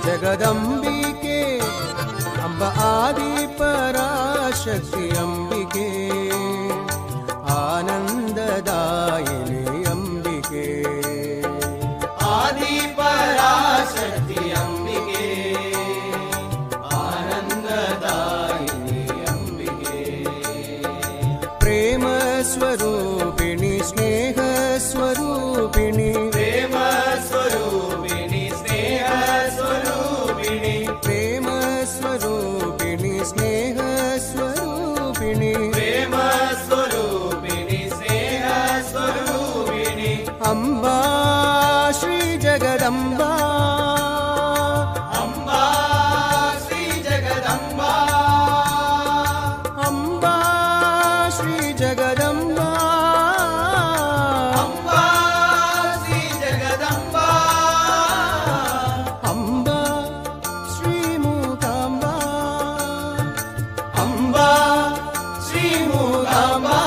ಜಗದಂಬಿಕೆ ಅಂಬ ಆದಿ ಪರಾಶಕ್ತಿ ಅಂಬಿಕೆ ಆನಂದದಾಯಿನಿ ಅಂಬಿಕೆ ಆದಿ ಪರಾಶಕ್ತಿ ಅಂಬಿಕೆ ಆನಂದದಾಯಿನಿ ಅಂಬಿಕೆ ಪ್ರೇಮ ಸ್ವರೂಪಿಣಿ ಸ್ನೇಹ ಸ್ವರೂಪಿಣಿ ಪ್ರೇಮ ಸ್ವರೂಪಿಣಿ ಸ್ನೇಹ ಸ್ವರೂಪಿಣಿ ಪ್ರೇಮ ಸ್ವರೂಪಿಣಿ ಸ್ನೇಹ ಸ್ವರೂಪಿಣಿ ಪ್ರೇಮ ಸ್ವರೂಪಿಣಿ ಸ್ನೇಹ ಸ್ವರೂಪಿಣಿ ಅಂಬಾ ಶ್ರೀ ಜಗದಂಬಾ ಅಂಬಾ ಶ್ರೀ ಜಗದಂಬಾ ಅಂಬಾ ಶ್ರೀ ಜಗದಂಬಾ ಅಂಬಾ ಶ್ರೀ ಜಗದಂಬಾ ಅಂಬಾ ಶ್ರೀ ಮೂಕಾಂಬಾ ಅಂಬಾ ಶ್ರೀ ಮೂಕಾಂಬಾ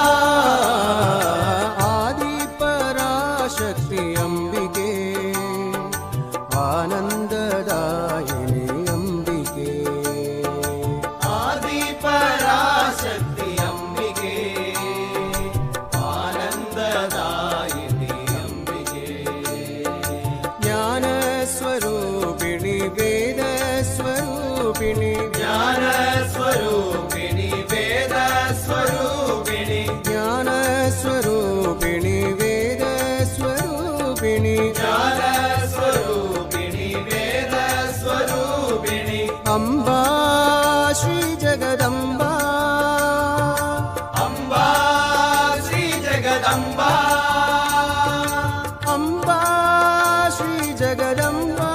ಆದಿ ಪರಾಶಕ್ತಿ ಅಂಬಿಕೆ ಆನಂದದಾಯಿನಿ ಅಂಬಿಕೆ ಆದಿ ಪರಾಶಕ್ತಿ ಅಂಬಿಕೆ ಆನಂದದಾಯಿನಿ ಅಂಬಿಕೆ ಜ್ಞಾನ ಸ್ವರೂಪಿಣಿ ವೇದ ಸ್ವರೂಪಿಣಿ ಜ್ಞಾನ ಸ್ವರೂಪಿಣಿ ವೇದ ಸ್ವರೂಪಿಣಿ ಜ್ಞಾನ ಸ್ವರೂಪಿಣಿ ವೇದ ಸ್ವರೂಪಿಣಿ ಜ್ಞಾನ ಸ್ವರೂಪಿಣಿ ವೇದ ಸ್ವರೂಪಿಣಿ ಅಂಬಾ ಶ್ರೀ ಜಗದಂಬಾ ಅಂಬಾ ಶ್ರೀ ಜಗದಂಬಾ ಅಂಬಾ ಶ್ರೀ ಜಗದಂಬಾ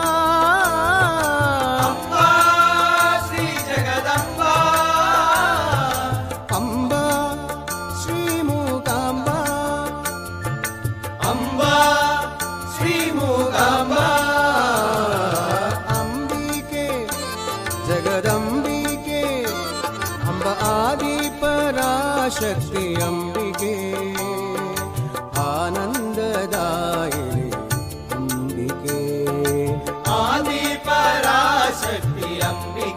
ಅಂಬಾ ಶ್ರೀ ಜಗದಂಬಾ ಅಂಬಾ ಶ್ರೀ ಮೂಕಾಂಬಾ ಅಂಬಾ ಶ್ರೀ ಮೂಕಾಂಬಾ ಅಂಬಿಕೆ ಜಗದಂಬಿಕೆ ಅಂಬ ಆದಿ ಪರಾಶಕ್ತಿ ಅಂಬಿಕೆ ಆನಂದದಾಯಿನಿ ಅಂಬಿಕೆ ಆದಿ ಪರಾಶಕ್ತಿ ಅಂಬಿಕೆ